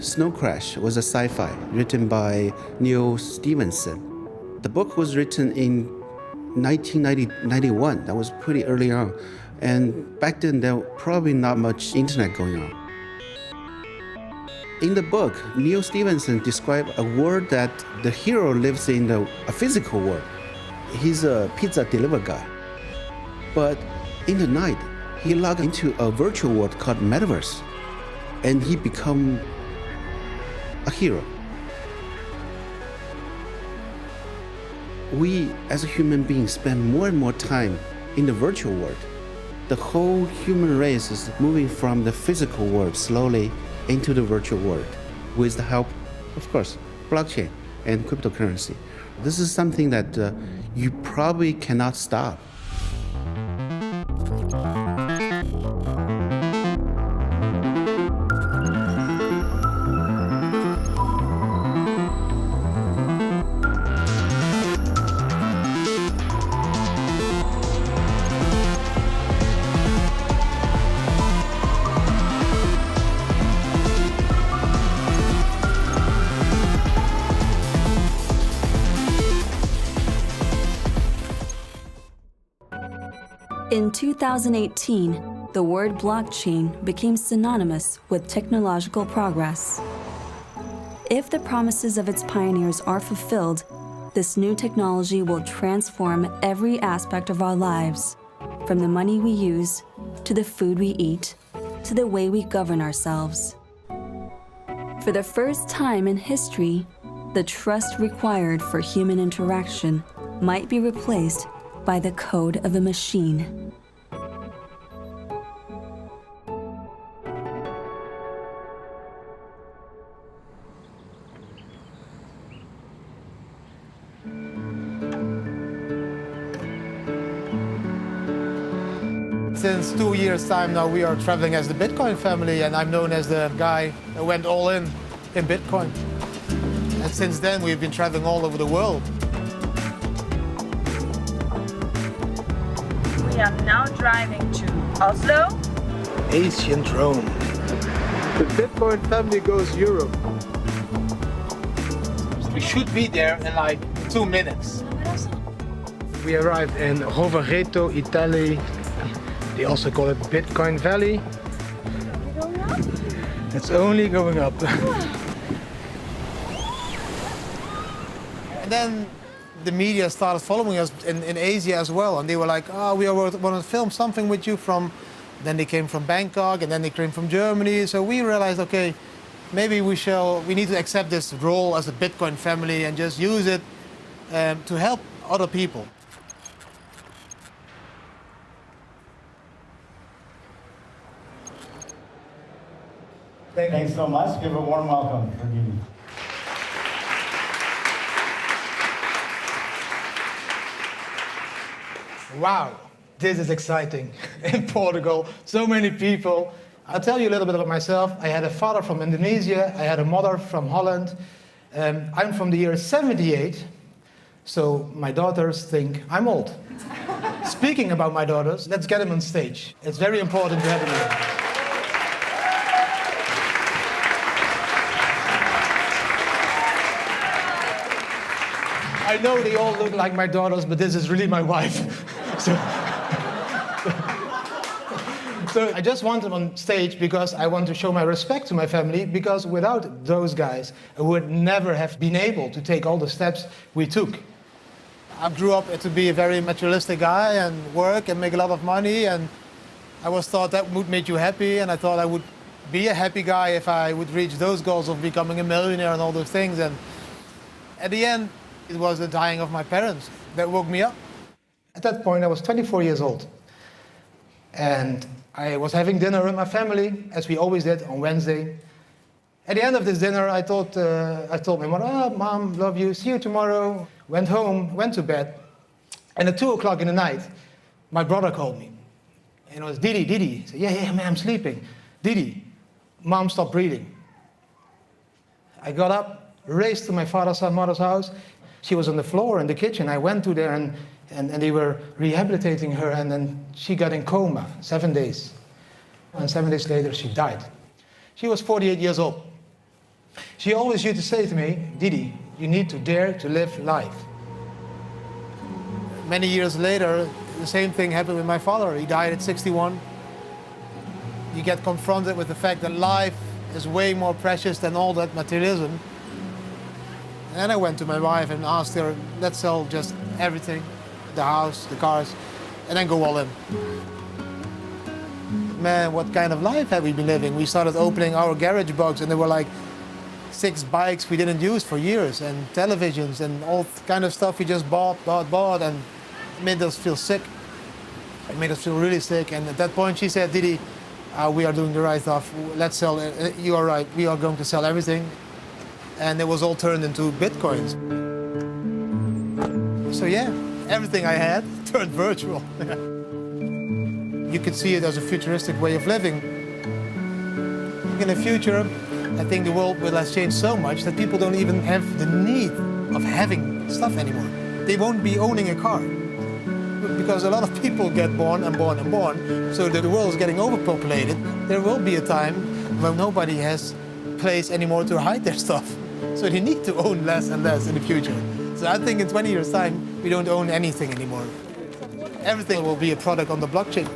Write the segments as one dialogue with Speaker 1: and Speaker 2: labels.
Speaker 1: Snow Crash was a sci-fi written by Neil Stephenson. The book was written in 1991. That was pretty early on. And back then, there was probably not much internet going on. In the book, Neil Stephenson described a world that the hero lives in a physical world. He's a pizza delivery guy. But in the night, he logged into a virtual world called Metaverse, and he become a hero. We, as a human being, spend more and more time in the virtual world. The whole human race is moving from the physical world slowly into the virtual world with the help, of course, blockchain and cryptocurrency. This is something that you probably cannot stop.
Speaker 2: In 2018, the word blockchain became synonymous with technological progress. If the promises of its pioneers are fulfilled, this new technology will transform every aspect of our lives, from the money we use, to the food we eat, to the way we govern ourselves. For the first time in history, the trust required for human interaction might be replaced by the code of a machine.
Speaker 3: Since 2 years' time now, we are traveling as the Bitcoin family, and I'm known as the guy that went all in Bitcoin. And since then, we've been traveling all over the world.
Speaker 4: We are now driving to Oslo,
Speaker 3: Ancient Rome. The Bitcoin family goes Europe. We should be there in like 2 minutes. We arrived in Rovereto, Italy. They also call it Bitcoin Valley. It's only going up. And then the media started following us in Asia as well, and they were like, "Oh, we want to film something with you from." Then they came from Bangkok, and then they came from Germany. So we realized, okay, maybe we need to accept this role as a Bitcoin family and just use it to help other people.
Speaker 5: Thanks so much. Give a warm welcome for Gigi.
Speaker 3: Wow, this is exciting. In Portugal, so many people. I'll tell you a little bit about myself. I had a father from Indonesia. I had a mother from Holland. I'm from the year 78, so my daughters think I'm old. Speaking about my daughters, let's get them on stage. It's very important to have them here. I know they all look like my daughters, but this is really my wife. So I just want them on stage because I want to show my respect to my family, because without those guys, I would never have been able to take all the steps we took. I grew up to be a very materialistic guy and work and make a lot of money, and I was thought that would make you happy, and I thought I would be a happy guy if I would reach those goals of becoming a millionaire and all those things. And at the end, it was the dying of my parents that woke me up. At that point, I was 24 years old. And I was having dinner with my family, as we always did on Wednesday. At the end of this dinner, I told my mother, "Oh, Mom, love you, see you tomorrow." Went home, went to bed. And at 2 o'clock in the night, my brother called me. And it was, Didi. He said, yeah, man, I'm sleeping. Didi, Mom stopped breathing. I got up, raced to my father's and mother's house. She was on the floor in the kitchen. I went to there and they were rehabilitating her, and then she got in coma 7 days. And 7 days later, she died. She was 48 years old. She always used to say to me, Didi, you need to dare to live life. Many years later, the same thing happened with my father. He died at 61. You get confronted with the fact that life is way more precious than all that materialism. And I went to my wife and asked her, let's sell just everything, the house, the cars, and then go all in. Man, what kind of life have we been living? We started opening our garage box and there were like 6 bikes we didn't use for years, and televisions and all kind of stuff we just bought, and it made us feel sick. It made us feel really sick. And at that point she said, Didi, we are doing the right stuff. Let's sell it. You are right. We are going to sell everything. And it was all turned into Bitcoins. So yeah, everything I had turned virtual. You could see it as a futuristic way of living. In the future, I think the world will have changed so much that people don't even have the need of having stuff anymore. They won't be owning a car. Because a lot of people get born and born and born, so that the world is getting overpopulated. There will be a time when nobody has place anymore to hide their stuff. So they need to own less and less in the future. So I think in 20 years' time, we don't own anything anymore. Everything will be a product on the blockchain.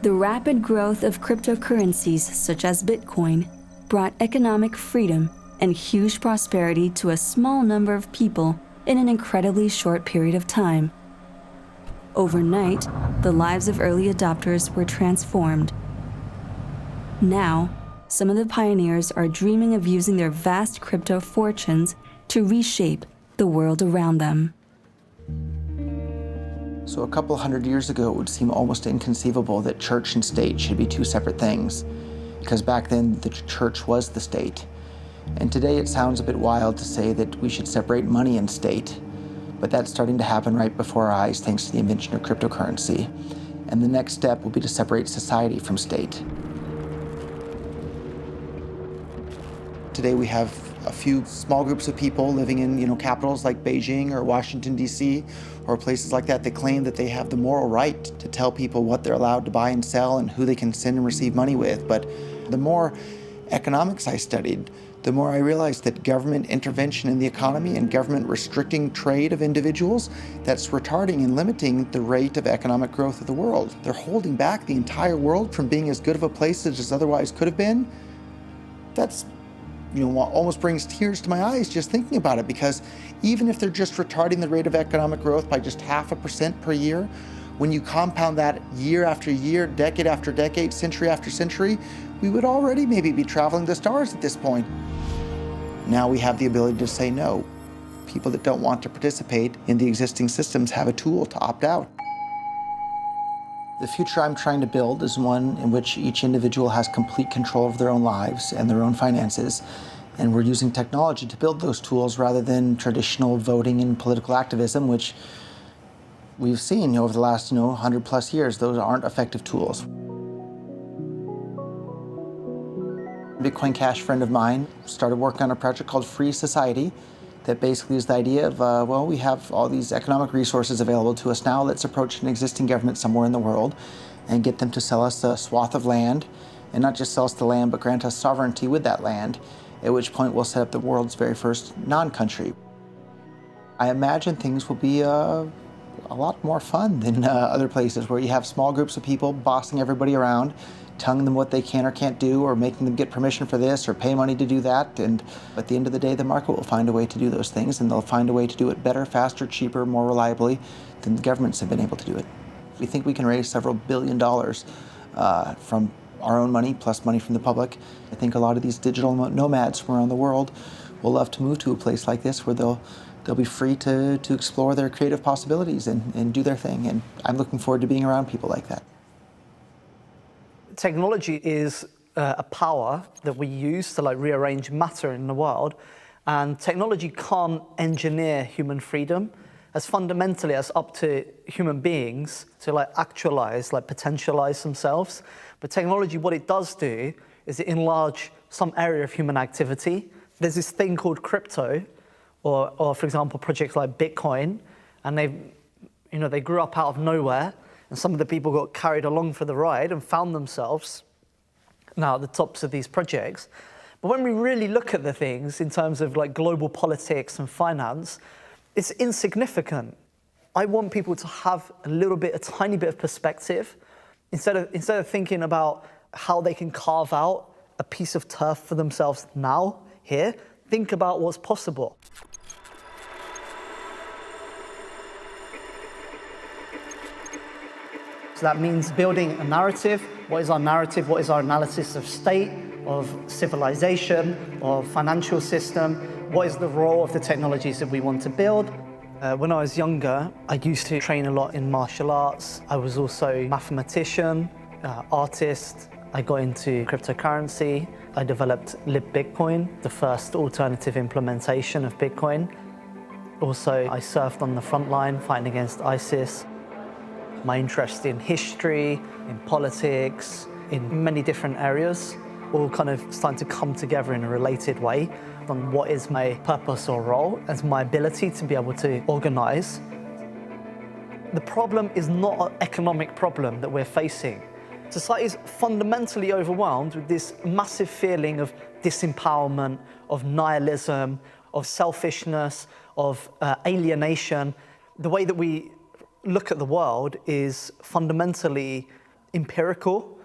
Speaker 2: The rapid growth of cryptocurrencies such as Bitcoin brought economic freedom and huge prosperity to a small number of people in an incredibly short period of time. Overnight, the lives of early adopters were transformed. Now, some of the pioneers are dreaming of using their vast crypto fortunes to reshape the world around them.
Speaker 6: So a couple hundred years ago, it would seem almost inconceivable that church and state should be two separate things, because back then the church was the state. And today it sounds a bit wild to say that we should separate money and state, but that's starting to happen right before our eyes thanks to the invention of cryptocurrency. And the next step will be to separate society from state. Today we have a few small groups of people living in capitals like Beijing or Washington, D.C., or places like that claim that they have the moral right to tell people what they're allowed to buy and sell and who they can send and receive money with. But the more economics I studied, the more I realized that government intervention in the economy and government restricting trade of individuals, that's retarding and limiting the rate of economic growth of the world. They're holding back the entire world from being as good of a place as it otherwise could have been. That's almost brings tears to my eyes just thinking about it, because even if they're just retarding the rate of economic growth by just 0.5% per year, when you compound that year after year, decade after decade, century after century, we would already maybe be traveling the stars at this point. Now we have the ability to say no. People that don't want to participate in the existing systems have a tool to opt out. The future I'm trying to build is one in which each individual has complete control of their own lives and their own finances. And we're using technology to build those tools rather than traditional voting and political activism, which we've seen over the last 100 plus years. Those aren't effective tools. A Bitcoin Cash friend of mine started working on a project called Free Society that basically is the idea of, we have all these economic resources available to us now. Let's approach an existing government somewhere in the world and get them to sell us a swath of land, and not just sell us the land, but grant us sovereignty with that land, at which point we'll set up the world's very first non-country. I imagine things will be a lot more fun than other places where you have small groups of people bossing everybody around, telling them what they can or can't do, or making them get permission for this or pay money to do that. And at the end of the day, the market will find a way to do those things, and they'll find a way to do it better, faster, cheaper, more reliably than the governments have been able to do it. We think we can raise several $billions from our own money plus money from the public. I think a lot of these digital nomads from around the world will love to move to a place like this where they'll be free to explore their creative possibilities and do their thing. And I'm looking forward to being around people like that.
Speaker 7: Technology is a power that we use to rearrange matter in the world, and technology can't engineer human freedom. As fundamentally as up to human beings to actualize, potentialize themselves. But technology, what it does do is it enlarge some area of human activity. There's this thing called crypto, or for example, projects like Bitcoin, and they've You know, they grew up out of nowhere, and some of the people got carried along for the ride and found themselves now at the tops of these projects. But when we really look at the things in terms of like global politics and finance, it's insignificant. I want people to have a tiny bit of perspective. Instead of thinking about how they can carve out a piece of turf for themselves now, here, think about what's possible. So that means building a narrative. What is our narrative? What is our analysis of state, of civilization, of financial system? What is the role of the technologies that we want to build? When I was younger, I used to train a lot in martial arts. I was also a mathematician, artist. I got into cryptocurrency. I developed LibBitcoin, the first alternative implementation of Bitcoin. Also, I served on the front line fighting against ISIS. My interest in history, in politics, in many different areas, all kind of starting to come together in a related way on what is my purpose or role as my ability to be able to organize. The problem is not an economic problem that we're facing. Society is fundamentally overwhelmed with this massive feeling of disempowerment, of nihilism, of selfishness, of alienation. The way that we look at the world is fundamentally empirical,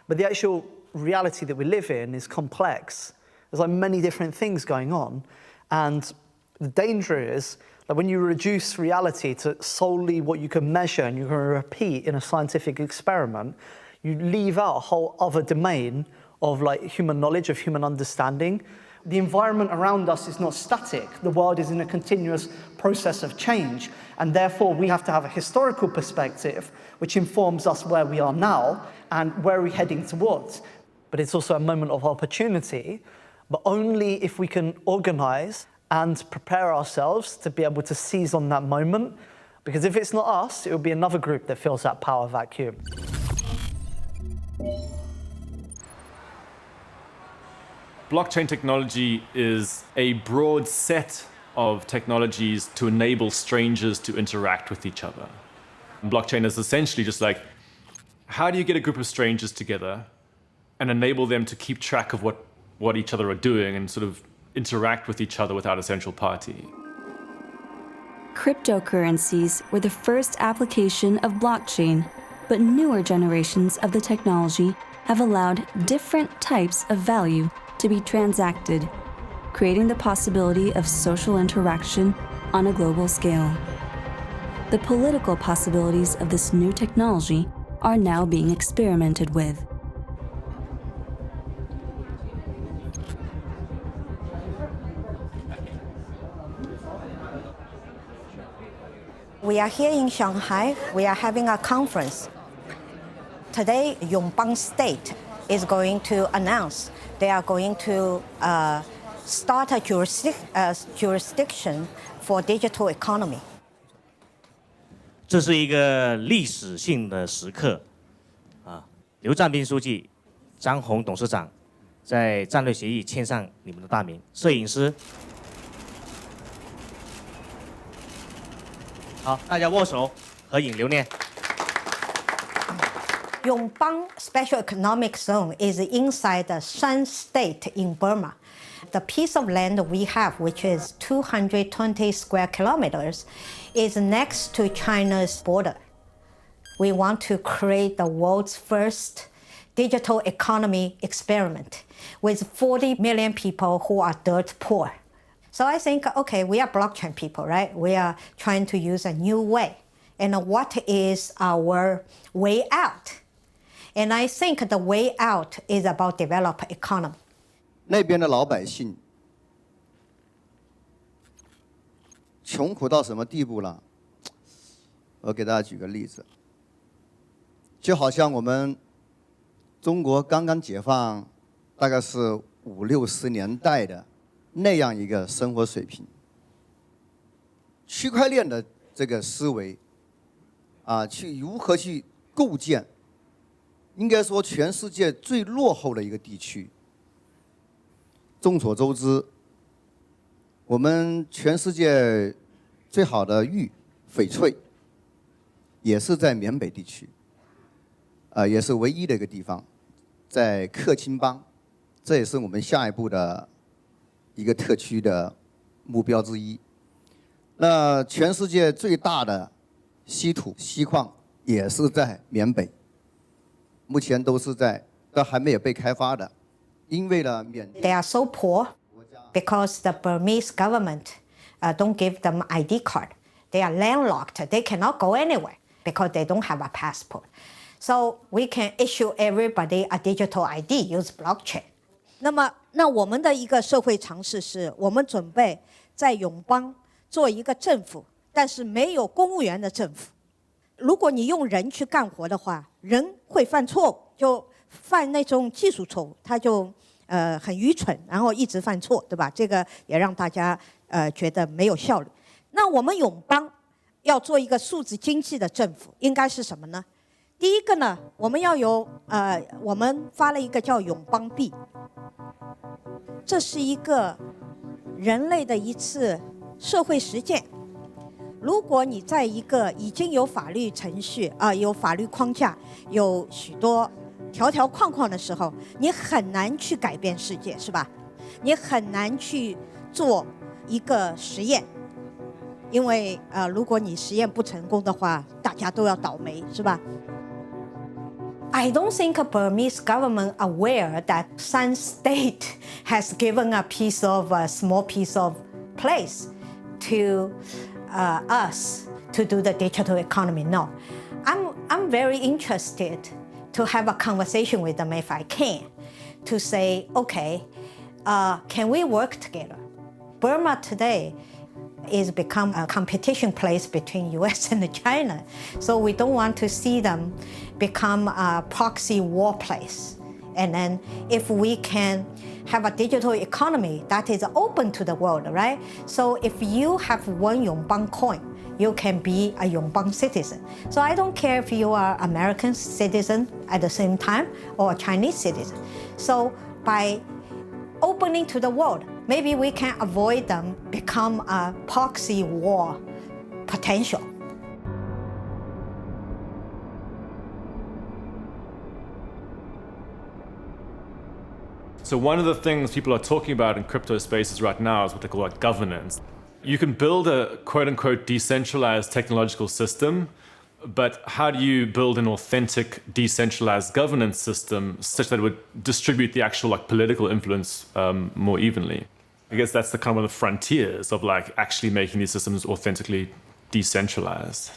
Speaker 7: but the actual reality that we live in is complex. There's like many different things going on, and the danger is that when you reduce reality to solely what you can measure and you can repeat in a scientific experiment, you leave out a whole other domain of like human knowledge, of human understanding. The environment around us is not static. The world is in a continuous process of change, and therefore we have to have a historical perspective which informs us where we are now and where we're heading towards. But it's also a moment of opportunity, but only if we can organize and prepare ourselves to be able to seize on that moment, because if it's not us, it will be another group that fills that power vacuum.
Speaker 8: Blockchain technology is a broad set of technologies to enable strangers to interact with each other. And blockchain is essentially just like, how do you get a group of strangers together and enable them to keep track of what each other are doing and sort of interact with each other without a central party?
Speaker 2: Cryptocurrencies were the first application of blockchain, but newer generations of the technology have allowed different types of value to be transacted, creating the possibility of social interaction on a global scale. The political possibilities of this new technology are now being experimented with.
Speaker 9: We are here in Shanghai. We are having a conference. Today, Yongbang State is going to announce they are going to start a jurisdiction for digital economy.
Speaker 10: 这是一个历史性的时刻，刘占斌书记、张宏董事长在战略协议签上你们的大名。摄影师，好，大家握手合影留念。
Speaker 9: Yongbang Special Economic Zone is inside the Shan State in Burma. The piece of land we have, which is 220 square kilometers, is next to China's border. We want to create the world's first digital economy experiment with 40 million people who are dirt poor. So I think, okay, we are blockchain people, right? We are trying to use a new way. And what is our way out? And I think the way out is about develop economy.
Speaker 5: 那边的老百姓穷苦到什么地步了？我给大家举个例子，就好像我们中国刚刚解放，大概是50、60年代的那样一个生活水平。区块链的这个思维，去如何去构建？ 应该说，全世界最落后的一个地区。众所周知，我们全世界最好的玉翡翠，也是在缅北地区，也是唯一的一个地方，在克钦邦，这也是我们下一步的一个特区的目标之一。那全世界最大的稀土锡矿也是在缅北，目前都还没有被开发的，因为呢，缅甸
Speaker 9: They are so poor because the Burmese government don't give them ID card. They are landlocked. They cannot go anywhere because they don't have a passport. So we can issue everybody a digital ID, use blockchain.
Speaker 11: 那我们的一个社会尝试是，我们准备在永邦做一个政府，但是没有公务员的政府。如果你用人去干活的话，人会犯错误，就犯那种技术错误，他就很愚蠢，然后一直犯错，对吧？这个也让大家觉得没有效率。那我们永邦要做一个数字经济的政府，应该是什么呢？第一个呢，我们要有我们发了一个叫永邦币，这是一个人类的一次社会实践。如果你在一个已经有法律程序有法律框架，有许多条条框框的时候，你很难去改变世界，是吧？你很难去做一个实验，因为如果你实验不成功的话，大家都要倒霉，是吧？
Speaker 9: I don't think Burmese government aware that Sun State has given a small piece of place to us to do the digital economy. No, I'm very interested to have a conversation with them if I can, to say, okay, can we work together? Burma today is become a competition place between US and China. So we don't want to see them become a proxy war place. And then if we can have a digital economy that is open to the world, right? So if you have one Yongbang coin, you can be a Yongbang citizen. So I don't care if you are American citizen at the same time or a Chinese citizen. So by opening to the world, maybe we can avoid them become a proxy war potential.
Speaker 8: So one of the things people are talking about in crypto spaces right now is what they call like governance. You can build a quote-unquote decentralized technological system, but how do you build an authentic decentralized governance system such that it would distribute the actual like political influence more evenly? I guess that's the kind of one of the frontiers of like actually making these systems authentically decentralized.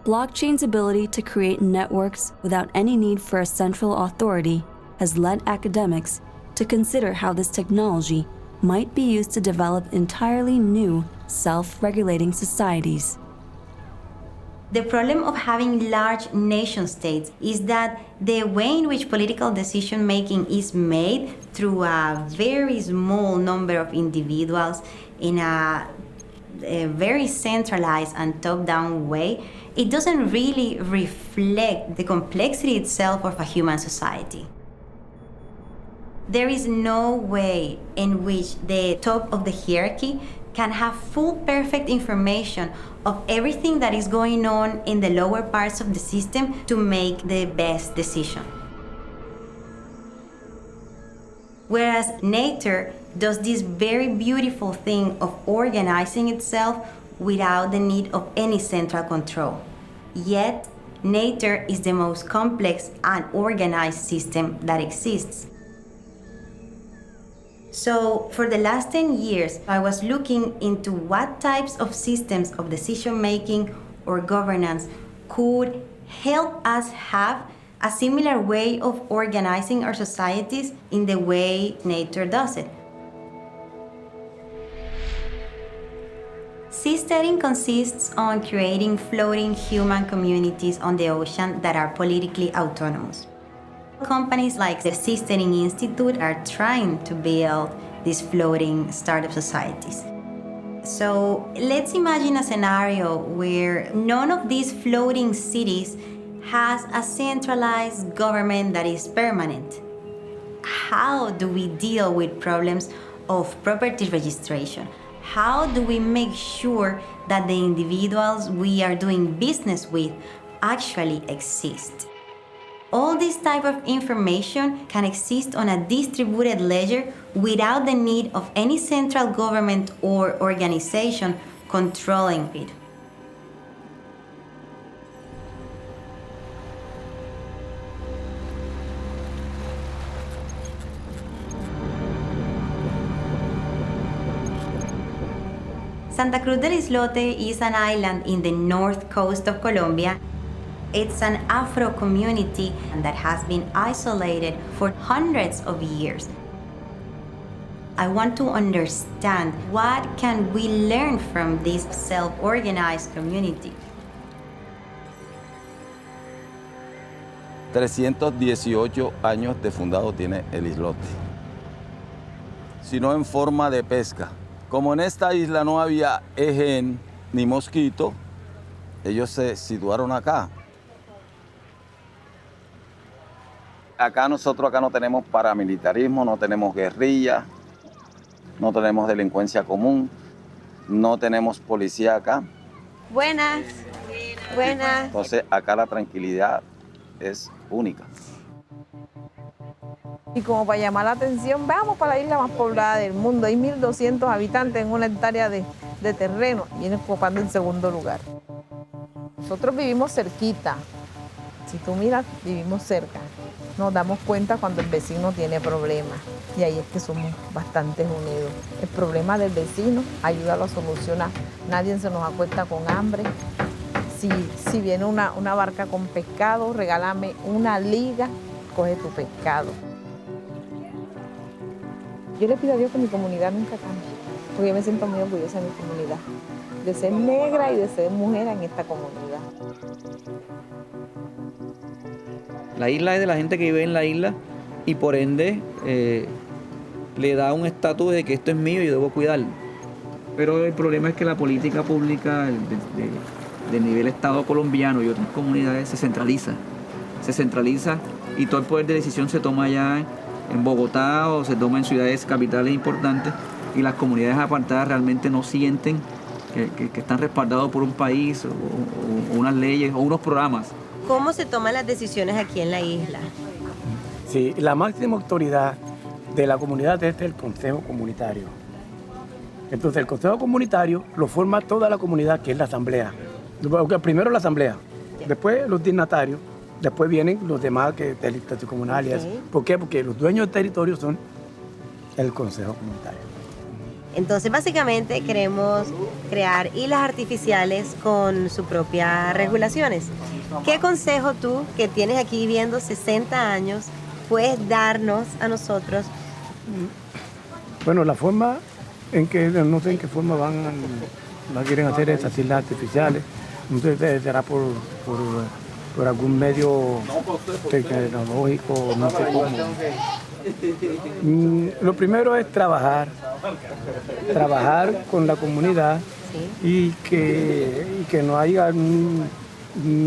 Speaker 2: Blockchain's ability to create networks without any need for a central authority has led academics to consider how this technology might be used to develop entirely new self-regulating societies.
Speaker 12: The problem of having large nation-states is that the way in which political decision-making is made through a very small number of individuals in a very centralized and top-down way, it doesn't really reflect the complexity itself of a human society. There is no way in which the top of the hierarchy can have full perfect information of everything that is going on in the lower parts of the system to make the best decision. Whereas nature does this very beautiful thing of organizing itself without the need of any central control. Yet, nature is the most complex and organized system that exists. So for the last 10 years, I was looking into what types of systems of decision-making or governance could help us have a similar way of organizing our societies in the way nature does it. Seasteading consists on creating floating human communities on the ocean that are politically autonomous. Companies like the Seasteading Institute are trying to build these floating startup societies. So let's imagine a scenario where none of these floating cities has a centralized government that is permanent. How do we deal with problems of property registration? How do we make sure that the individuals we are doing business with actually exist? All this type of information can exist on a distributed ledger without the need of any central government or organization controlling it. Santa Cruz del Islote is an island in the north coast of Colombia. It's an Afro community that has been isolated for hundreds of years. I want to understand what can we learn from this self-organized community.
Speaker 13: 318 años de fundado tiene el islote, sino en forma de pesca. Como en esta isla no había ején ni mosquito, ellos se situaron acá. Nosotros no tenemos paramilitarismo, no tenemos guerrilla, no tenemos delincuencia común, no tenemos policía acá.
Speaker 14: Buenas. Buenas.
Speaker 13: Entonces acá la tranquilidad es única.
Speaker 14: Y como para llamar la atención, vamos para la isla más poblada del mundo. Hay 1.200 habitantes en una hectárea de terreno y viene ocupando el segundo lugar. Nosotros vivimos cerquita. Si tú miras, vivimos cerca. Nos damos cuenta cuando el vecino tiene problemas y ahí es que somos bastante unidos. El problema del vecino, ayúdalo a solucionar. Nadie se nos acuesta con hambre. Si viene una barca con pescado, regálame una liga, coge tu pescado. Yo le pido a Dios que mi comunidad nunca cambie, porque yo me siento muy orgullosa de mi comunidad, de ser negra y de ser mujer en esta comunidad.
Speaker 15: La isla es de la gente que vive en la isla y por ende le da un estatus de que esto es mío y yo debo cuidarlo. Pero el problema es que la política pública del nivel Estado colombiano y otras comunidades se centraliza y todo el poder de decisión se toma allá en Bogotá o se toma en ciudades capitales importantes y las comunidades apartadas realmente no sienten que están respaldados por un país o unas leyes o unos programas.
Speaker 14: ¿Cómo se toman las decisiones aquí en la isla?
Speaker 16: Sí, la máxima autoridad de la comunidad es el Consejo Comunitario. Entonces el Consejo Comunitario lo forma toda la comunidad, que es la asamblea. Primero la asamblea, después los dignatarios, después vienen los demás del territorio comunal y eso. ¿Por qué? Porque los dueños del territorio son el Consejo Comunitario.
Speaker 14: Entonces, básicamente queremos crear islas artificiales con sus propias regulaciones. ¿Qué consejo tú, que tienes aquí viviendo 60 años, puedes darnos a nosotros?
Speaker 16: Bueno, la forma en que, no sé en qué forma van quieren hacer esas islas artificiales. No sé si será por algún medio tecnológico, no sé cómo. Lo primero es trabajar con la comunidad y que no haya un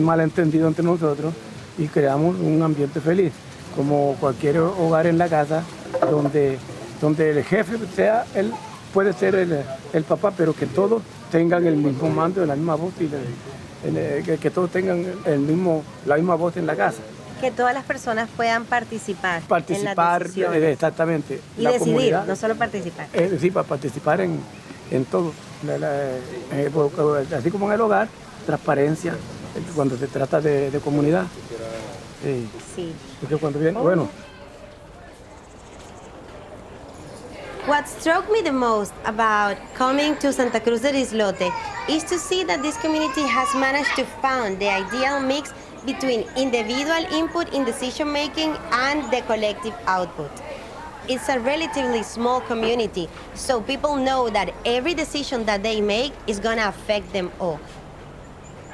Speaker 16: malentendido entre nosotros y creamos un ambiente feliz, como cualquier hogar en la casa donde el jefe puede ser el papá, pero que todos tengan el mismo mando, la misma voz y que todos tengan la misma voz en la casa.
Speaker 14: Que todas las personas puedan participar en las decisiones.
Speaker 16: Exactamente.
Speaker 14: Y decidir, no solo participar.
Speaker 16: Sí, para participar en todo. Así como en el hogar, transparencia, cuando se trata de comunidad.
Speaker 14: Sí.
Speaker 16: Porque cuando viene, bueno.
Speaker 14: What struck me the most about coming to Santa Cruz del Islote is to see that this community has managed to find the ideal mix between individual input in decision making and the collective output. It's a relatively small community, so people know that every decision that they make is going to affect them all.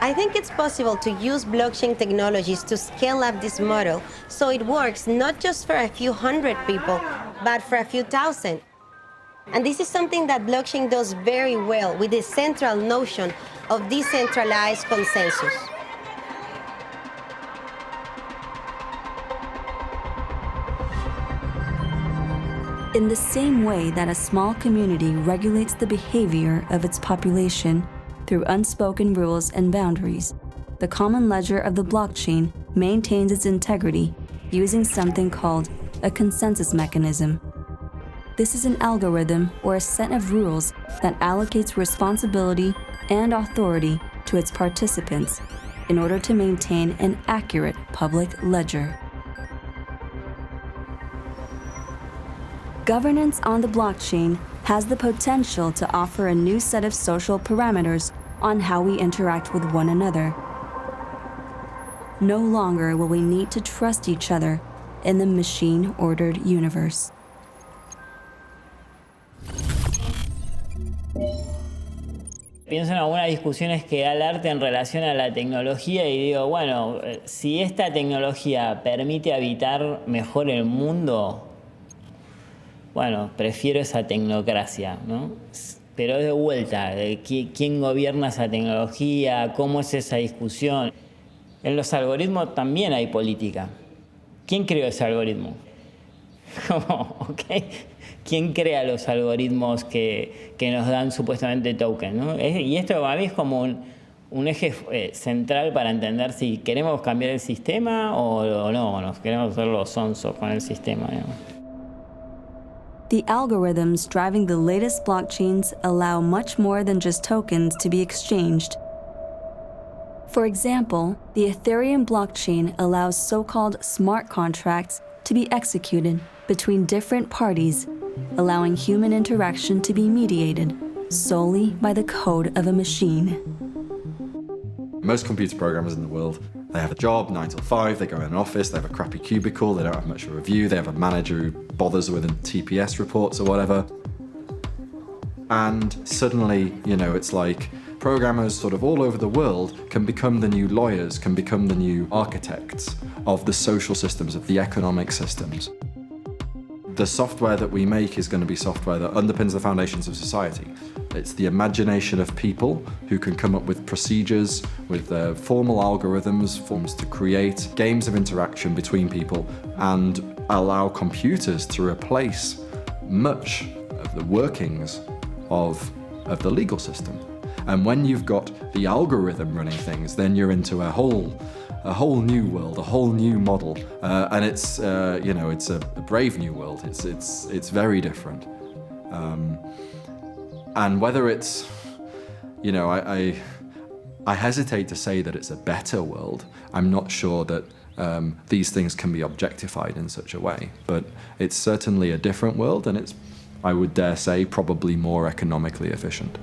Speaker 14: I think it's possible to use blockchain technologies to scale up this model so it works not just for a few hundred people, but for a few thousand. And this is something that blockchain does very well with the central notion of decentralized consensus.
Speaker 2: In the same way that a small community regulates the behavior of its population through unspoken rules and boundaries, the common ledger of the blockchain maintains its integrity using something called a consensus mechanism. This is an algorithm or a set of rules that allocates responsibility and authority to its participants in order to maintain an accurate public ledger. Governance on the blockchain has the potential to offer a new set of social parameters on how we interact with one another. No longer will we need to trust each other in the machine-ordered universe.
Speaker 17: Pienso en algunas discusiones que da el arte en relación a la tecnología y digo, bueno, si esta tecnología permite habitar mejor el mundo, bueno, prefiero esa tecnocracia, ¿no? Pero de vuelta, de quién gobierna esa tecnología, cómo es esa discusión. En los algoritmos también hay política. ¿Quién creó ese algoritmo? ¿Okay? ¿Quién crea los algoritmos que nos dan supuestamente tokens, ¿no? Y esto para mí es como un eje central para entender si queremos cambiar el sistema o no, o nos queremos hacer los sonsos con el sistema, ¿no?
Speaker 2: The algorithms driving the latest blockchains allow much more than just tokens to be exchanged. For example, the Ethereum blockchain allows so-called smart contracts to be executed between different parties, allowing human interaction to be mediated solely by the code of a machine.
Speaker 18: Most computer programmers in the world, they have a job, 9 till 5, they go in an office, they have a crappy cubicle, they don't have much of a review, they have a manager who bothers with TPS reports or whatever. And suddenly, it's like programmers sort of all over the world can become the new lawyers, can become the new architects of the social systems, of the economic systems. The software that we make is going to be software that underpins the foundations of society. It's the imagination of people who can come up with procedures, with formal algorithms, forms to create games of interaction between people and allow computers to replace much of the workings of the legal system. And when you've got the algorithm running things, then you're into a whole new world, a whole new model, and it's it's a brave new world. It's very different, and whether it's, I hesitate to say that it's a better world. I'm not sure that these things can be objectified in such a way, but it's certainly a different world, and it's, I would dare say, probably more economically efficient.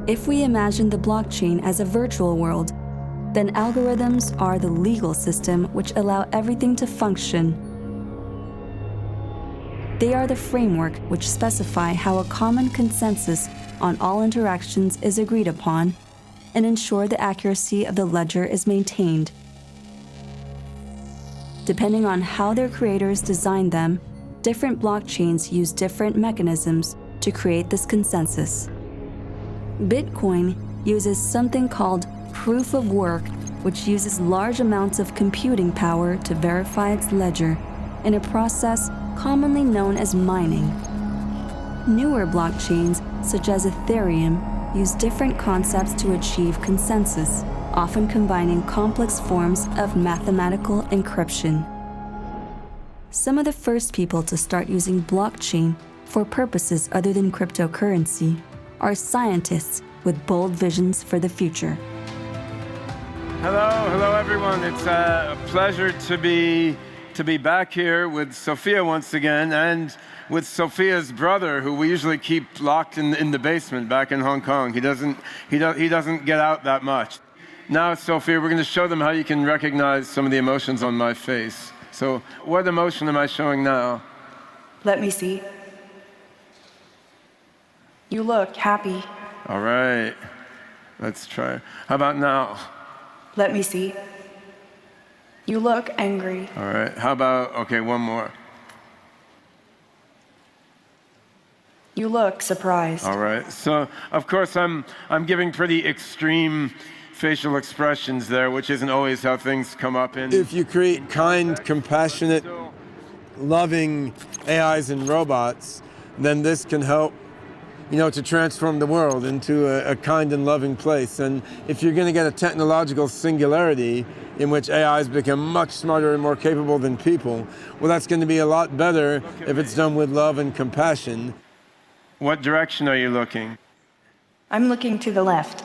Speaker 2: If we imagine the blockchain as a virtual world, then algorithms are the legal system which allow everything to function. They are the framework which specify how a common consensus on all interactions is agreed upon and ensure the accuracy of the ledger is maintained. Depending on how their creators designed them, different blockchains use different mechanisms to create this consensus. Bitcoin uses something called proof of work, which uses large amounts of computing power to verify its ledger in a process commonly known as mining. Newer blockchains, such as Ethereum, use different concepts to achieve consensus, often combining complex forms of mathematical encryption. Some of the first people to start using blockchain for purposes other than cryptocurrency are scientists with bold visions for the future.
Speaker 19: Hello everyone. It's a pleasure to be back here with Sophia once again, and with Sophia's brother, who we usually keep locked in the basement back in Hong Kong. He doesn't get out that much. Now, Sophia, we're going to show them how you can recognize some of the emotions on my face. So, what emotion am I showing now?
Speaker 20: Let me see. You look happy.
Speaker 19: All right, let's try. How about now?
Speaker 20: Let me see. You look angry.
Speaker 19: All right, how about, okay, one more.
Speaker 20: You look surprised.
Speaker 19: All right, so of course I'm giving pretty extreme facial expressions there, which isn't always how things come up in.
Speaker 21: If you create kind, compassionate, loving AIs and robots, then this can help, to transform the world into a kind and loving place. And if you're going to get a technological singularity in which AIs become much smarter and more capable than people, well, that's going to be a lot better if it's done with love and compassion.
Speaker 19: What direction are you looking?
Speaker 20: I'm looking to the left.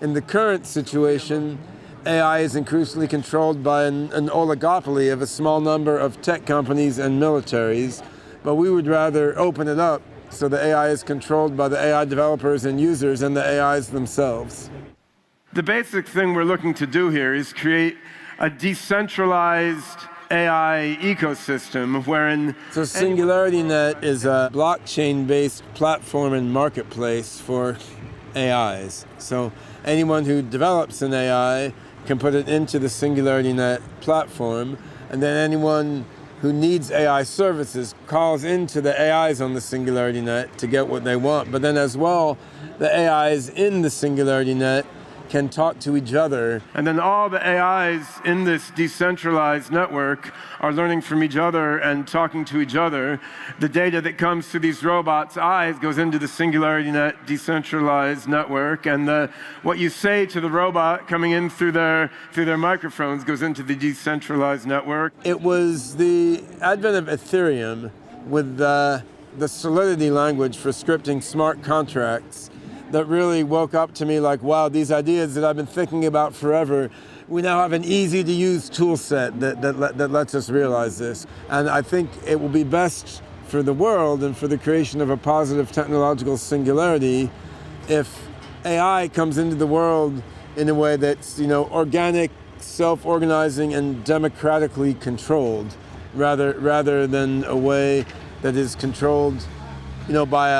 Speaker 21: In the current situation, AI is increasingly controlled by an oligopoly of a small number of tech companies and militaries, but we would rather open it up so the AI is controlled by the AI developers and users and the AIs themselves.
Speaker 19: The basic thing we're looking to do here is create a decentralized AI ecosystem wherein...
Speaker 21: So SingularityNet is a blockchain-based platform and marketplace for AIs. So anyone who develops an AI can put it into the SingularityNet platform, and then anyone who needs AI services calls into the AIs on the SingularityNet to get what they want. But then as well, the AIs in the SingularityNet can talk to each other.
Speaker 19: And then all the AIs in this decentralized network are learning from each other and talking to each other. The data that comes through these robots' eyes goes into the SingularityNet decentralized network, and what you say to the robot coming in through their microphones goes into the decentralized network.
Speaker 21: It was the advent of Ethereum with the Solidity language for scripting smart contracts that really woke up to me like, wow, these ideas that I've been thinking about forever, we now have an easy-to-use tool set that lets us realize this. And I think it will be best for the world and for the creation of a positive technological singularity if AI comes into the world in a way that's, organic, self-organizing, and democratically controlled, rather than a way that is controlled, by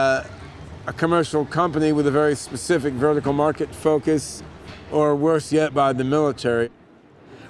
Speaker 21: a commercial company with a very specific vertical market focus, or worse yet, by the military.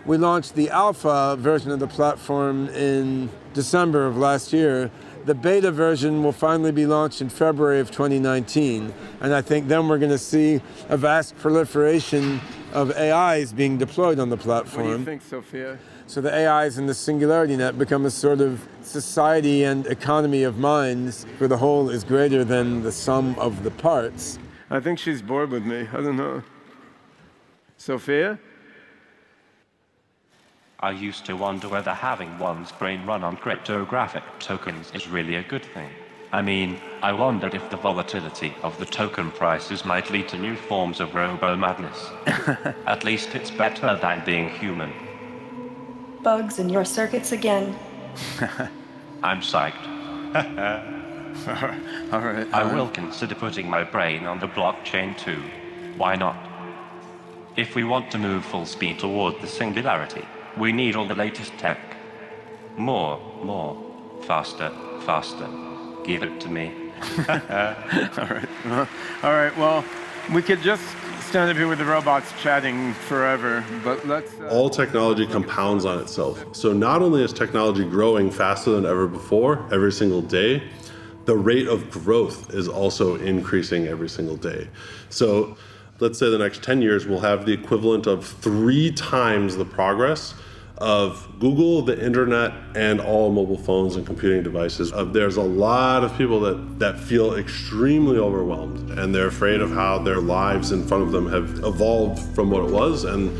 Speaker 21: We launched the alpha version of the platform in December of last year. The beta version will finally be launched in February of 2019, and I think then we're going to see a vast proliferation of AIs being deployed on the platform.
Speaker 19: What do you think, Sophia?
Speaker 21: So the AIs in the SingularityNet become a sort of society and economy of minds where the whole is greater than the sum of the parts.
Speaker 19: I think she's bored with me. I don't know. Sophia?
Speaker 22: I used to wonder whether having one's brain run on cryptographic tokens is really a good thing. I mean, I wondered if the volatility of the token prices might lead to new forms of robo-madness. At least it's better than being human.
Speaker 20: Bugs in your circuits again.
Speaker 22: I'm psyched.
Speaker 19: All right.
Speaker 22: I will consider putting my brain on the blockchain too. Why not? If we want to move full speed toward the singularity, we need all the latest tech. More, faster. Give it to me.
Speaker 19: All right, well, we could just stand up here with the robots chatting forever, but let's...
Speaker 23: All technology compounds on itself. So not only is technology growing faster than ever before, every single day, the rate of growth is also increasing every single day. So let's say the next 10 years we'll have the equivalent of 3 times the progress of Google, the internet, and all mobile phones and computing devices. There's a lot of people that feel extremely overwhelmed, and they're afraid of how their lives in front of them have evolved from what it was. And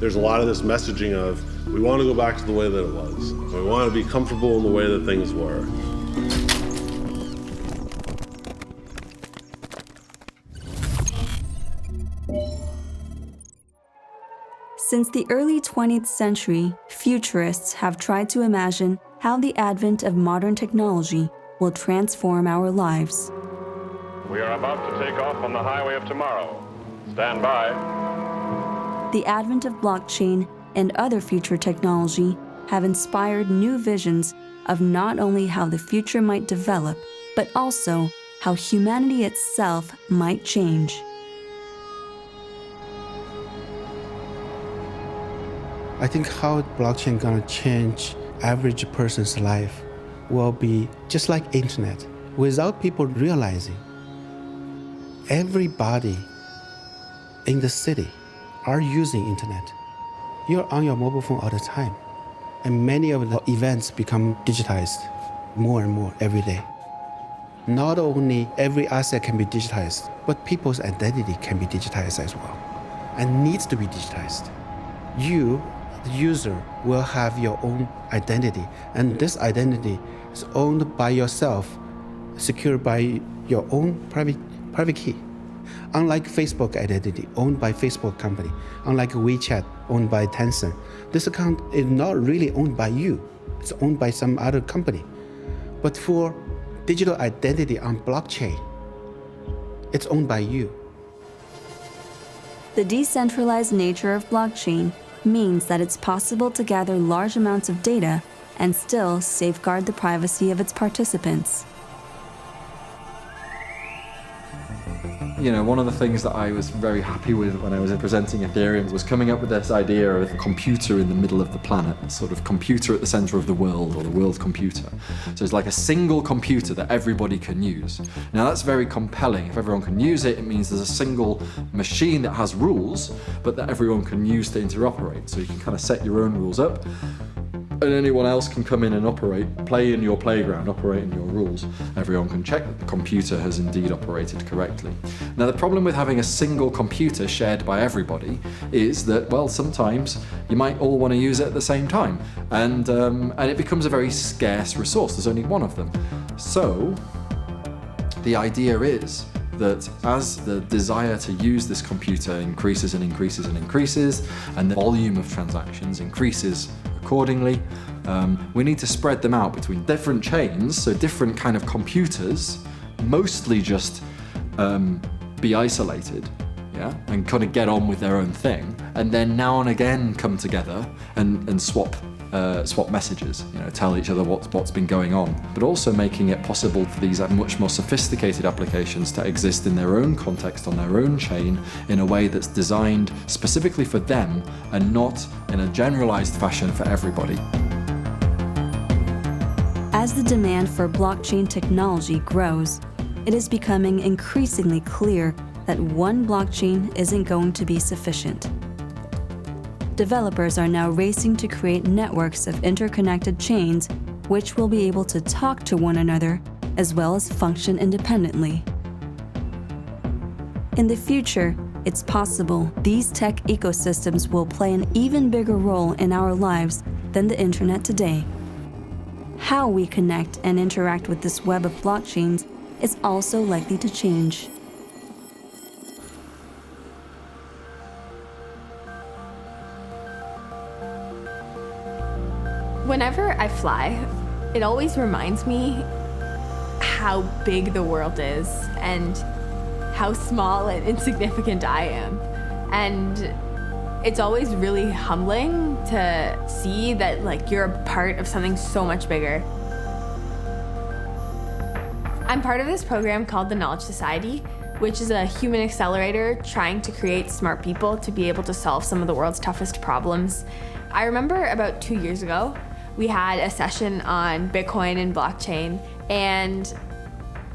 Speaker 23: there's a lot of this messaging of, we want to go back to the way that it was. We want to be comfortable in the way that things were.
Speaker 2: Since the early 20th century, futurists have tried to imagine how the advent of modern technology will transform our lives.
Speaker 24: We are about to take off on the highway of tomorrow. Stand by.
Speaker 2: The advent of blockchain and other future technology have inspired new visions of not only how the future might develop, but also how humanity itself might change.
Speaker 1: I think how blockchain gonna change average person's life will be just like internet, without people realizing. Everybody in the city are using internet. You're on your mobile phone all the time. And many of the events become digitized more and more every day. Not only every asset can be digitized, but people's identity can be digitized as well, and needs to be digitized. You, the user, will have your own identity, and this identity is owned by yourself, secured by your own private key. Unlike Facebook identity, owned by Facebook company, unlike WeChat, owned by Tencent, this account is not really owned by you. It's owned by some other company. But for digital identity on blockchain, it's owned by you.
Speaker 2: The decentralized nature of blockchain means that it's possible to gather large amounts of data and still safeguard the privacy of its participants.
Speaker 18: You know, one of the things that I was very happy with when I was presenting Ethereum was coming up with this idea of a computer in the middle of the planet, a sort of computer at the center of the world, or the world computer. So it's like a single computer that everybody can use. Now that's very compelling. If everyone can use it, it means there's a single machine that has rules, but that everyone can use to interoperate. So you can kind of set your own rules up, and anyone else can come in and operate, play in your playground, operate in your rules. Everyone can check that the computer has indeed operated correctly. Now the problem with having a single computer shared by everybody is that, well, sometimes you might all want to use it at the same time, and it becomes a very scarce resource. There's only one of them. So the idea is that as the desire to use this computer increases and increases and increases, and the volume of transactions increases accordingly, we need to spread them out between different chains, so different kind of computers, mostly just be isolated, yeah, and kind of get on with their own thing, and then now and again come together and swap messages, you know, tell each other what's been going on, but also making it possible for these much more sophisticated applications to exist in their own context on their own chain in a way that's designed specifically for them and not in a generalized fashion for everybody.
Speaker 2: As the demand for blockchain technology grows, it is becoming increasingly clear that one blockchain isn't going to be sufficient. Developers are now racing to create networks of interconnected chains which will be able to talk to one another as well as function independently. In the future, it's possible these tech ecosystems will play an even bigger role in our lives than the internet today. How we connect and interact with this web of blockchains is also likely to change.
Speaker 3: Whenever I fly, it always reminds me how big the world is and how small and insignificant I am. And it's always really humbling to see that, like, you're a part of something so much bigger. I'm part of this program called the Knowledge Society, which is a human accelerator trying to create smart people to be able to solve some of the world's toughest problems. I remember about 2 years ago, we had a session on Bitcoin and blockchain, and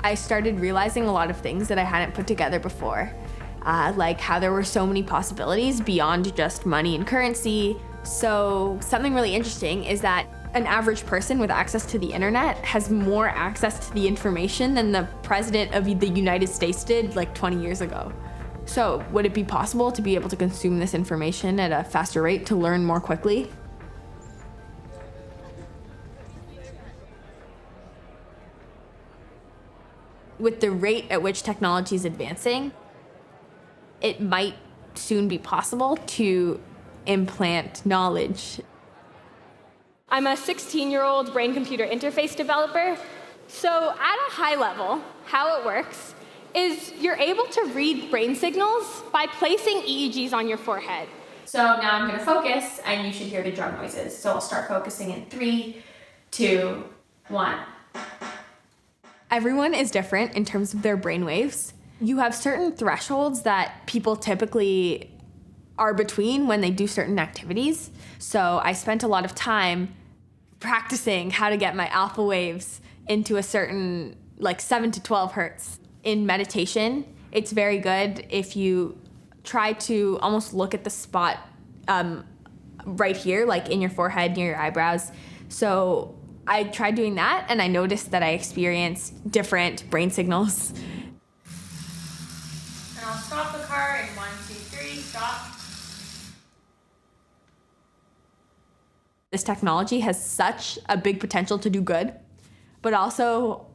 Speaker 3: I started realizing a lot of things that I hadn't put together before, like how there were so many possibilities beyond just money and currency. So something really interesting is that an average person with access to the internet has more access to the information than the president of the United States did like 20 years ago. So would it be possible to be able to consume this information at a faster rate to learn more quickly? With the rate at which technology is advancing, it might soon be possible to implant knowledge.
Speaker 4: I'm a 16-year-old brain-computer interface developer. So at a high level, how it works is you're able to read brain signals by placing EEGs on your forehead. So now I'm going to focus, and you should hear the drum noises. So I'll start focusing in 3, 2, 1.
Speaker 3: Everyone is different in terms of their brain waves. You have certain thresholds that people typically are between when they do certain activities. So I spent a lot of time practicing how to get my alpha waves into a certain, like 7 to 12 hertz. In meditation, it's very good if you try to almost look at the spot right here, like in your forehead, near your eyebrows. So I tried doing that, and I noticed that I experienced different brain signals.
Speaker 4: And I'll stop the car in 1, 2, 3, stop.
Speaker 3: This technology has such a big potential to do good, but also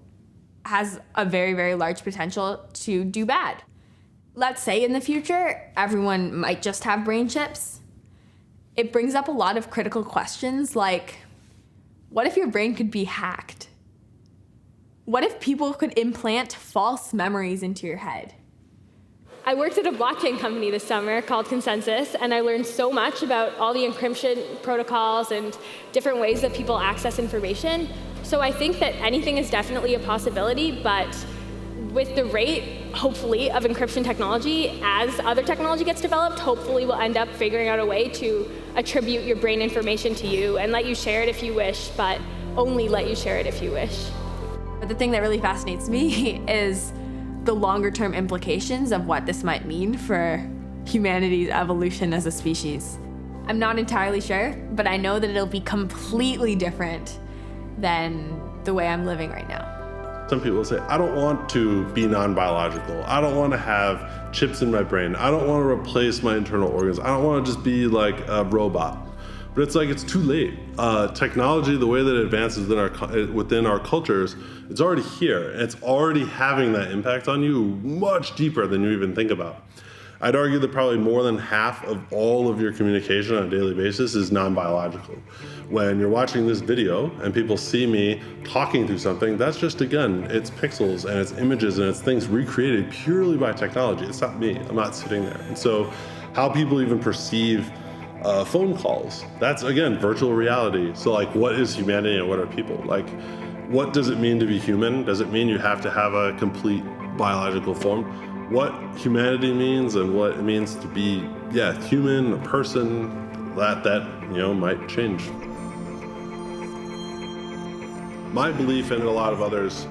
Speaker 3: has a very, very large potential to do bad. Let's say in the future, everyone might just have brain chips. It brings up a lot of critical questions like, what if your brain could be hacked? What if people could implant false memories into your head?
Speaker 4: I worked at a blockchain company this summer called Consensus, and I learned so much about all the encryption protocols and different ways that people access information. So I think that anything is definitely a possibility, but with the rate, hopefully, of encryption technology, as other technology gets developed, hopefully we'll end up figuring out a way to attribute your brain information to you and let you share it if you wish, but only let you share it if you wish.
Speaker 3: But the thing that really fascinates me is the longer term implications of what this might mean for humanity's evolution as a species. I'm not entirely sure, but I know that it'll be completely different than the way I'm living right now.
Speaker 23: Some people say, I don't want to be non-biological. I don't want to have chips in my brain. I don't want to replace my internal organs. I don't want to just be like a robot. But it's like, it's too late. Technology, the way that it advances within our cultures, it's already here. It's already having that impact on you much deeper than you even think about. I'd argue that probably more than half of all of your communication on a daily basis is non-biological. When you're watching this video and people see me talking through something, that's just, again, it's pixels and it's images and it's things recreated purely by technology. It's not me. I'm not sitting there. And so how people even perceive phone calls, that's, again, virtual reality. So like, what is humanity and what are people? Like, what does it mean to be human? Does it mean you have to have a complete biological form? What humanity means and what it means to be, human, a person, that might change. My belief, and a lot of others,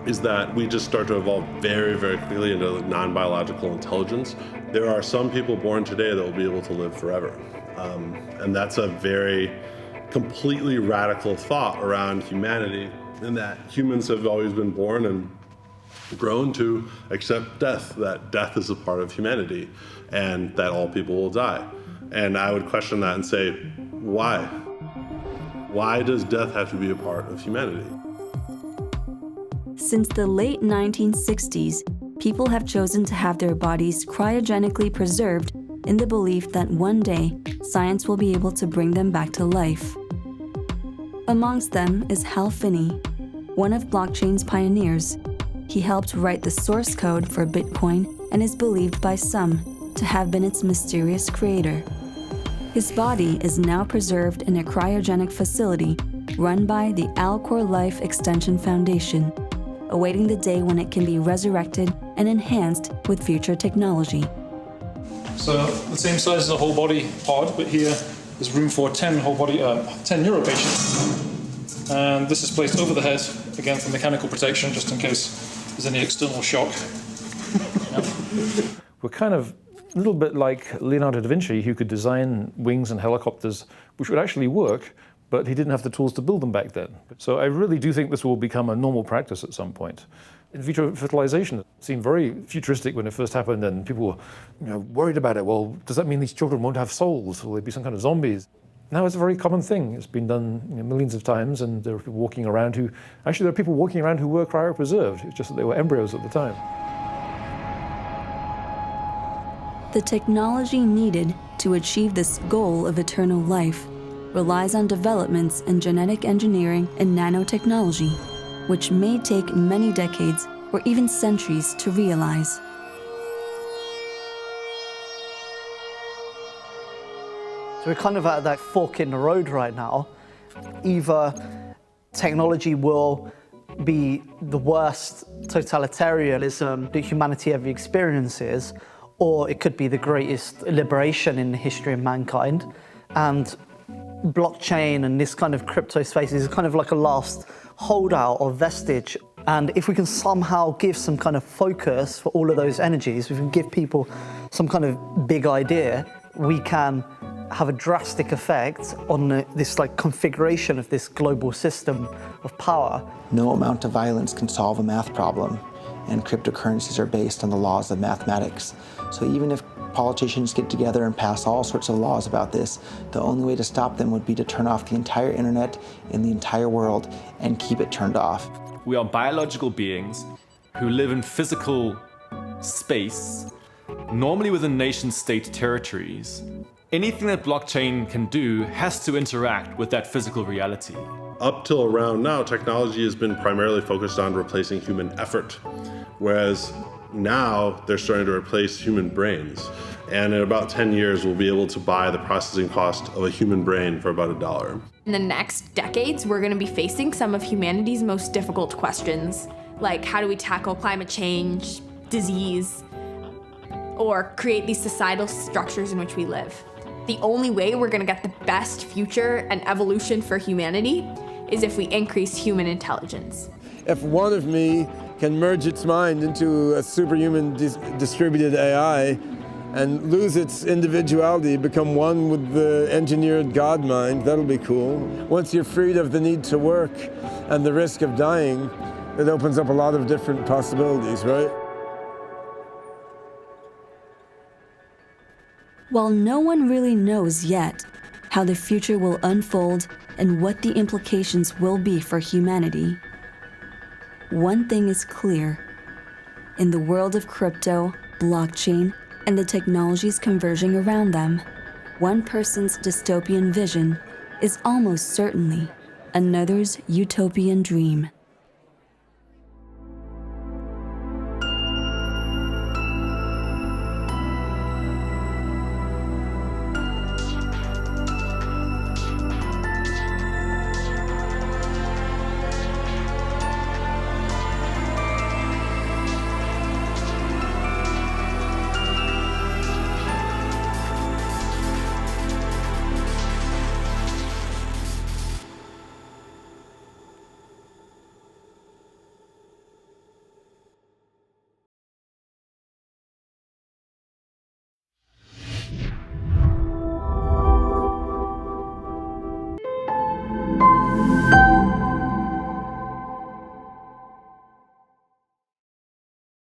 Speaker 23: is that we just start to evolve very, very quickly into non-biological intelligence. There are some people born today that will be able to live forever. And that's a very completely radical thought around humanity, in that humans have always been born and grown to accept death, that death is a part of humanity, and that all people will die. And I would question that and say, why? Why does death have to be a part of humanity?
Speaker 2: Since the late 1960s, people have chosen to have their bodies cryogenically preserved in the belief that one day science will be able to bring them back to life. Amongst them is Hal Finney, one of blockchain's pioneers. He helped write the source code for Bitcoin and is believed by some to have been its mysterious creator. His body is now preserved in a cryogenic facility run by the Alcor Life Extension Foundation, awaiting the day when it can be resurrected and enhanced with future technology.
Speaker 5: So the same size as a whole body pod, but here there's room for 10 neuro patients. And this is placed over the head, again for mechanical protection, just in case there's any external shock.
Speaker 6: We're kind of a little bit like Leonardo da Vinci, who could design wings and helicopters which would actually work, but he didn't have the tools to build them back then. So I really do think this will become a normal practice at some point. In vitro fertilization seemed very futuristic when it first happened, and people were worried about it. Well, does that mean these children won't have souls? Will they be some kind of zombies? Now it's a very common thing. It's been done millions of times, and there are people walking around who were cryopreserved. It's just that they were embryos at the time.
Speaker 2: The technology needed to achieve this goal of eternal life relies on developments in genetic engineering and nanotechnology, which may take many decades or even centuries to realize.
Speaker 7: So we're kind of at that fork in the road right now. Either technology will be the worst totalitarianism that humanity ever experiences, or it could be the greatest liberation in the history of mankind. And blockchain and this kind of crypto space is kind of like a last holdout or vestige. And if we can somehow give some kind of focus for all of those energies, if we can give people some kind of big idea, we can have a drastic effect on this like configuration of this global system of power.
Speaker 8: No amount of violence can solve a math problem, and cryptocurrencies are based on the laws of mathematics. So even if politicians get together and pass all sorts of laws about this, the only way to stop them would be to turn off the entire internet in the entire world and keep it turned off.
Speaker 9: We are biological beings who live in physical space, normally within nation-state territories. Anything that blockchain can do has to interact with that physical reality.
Speaker 23: Up till around now, technology has been primarily focused on replacing human effort, whereas now they're starting to replace human brains. And in about 10 years, we'll be able to buy the processing cost of a human brain for about $1.
Speaker 3: In the next decades, we're going to be facing some of humanity's most difficult questions, like how do we tackle climate change, disease, or create these societal structures in which we live. The only way we're going to get the best future and evolution for humanity is if we increase human intelligence.
Speaker 21: If one of me can merge its mind into a superhuman distributed AI and lose its individuality, become one with the engineered God mind, that'll be cool. Once you're freed of the need to work and the risk of dying, it opens up a lot of different possibilities, right?
Speaker 2: While no one really knows yet how the future will unfold and what the implications will be for humanity, one thing is clear. In the world of crypto, blockchain, and the technologies converging around them, one person's dystopian vision is almost certainly another's utopian dream.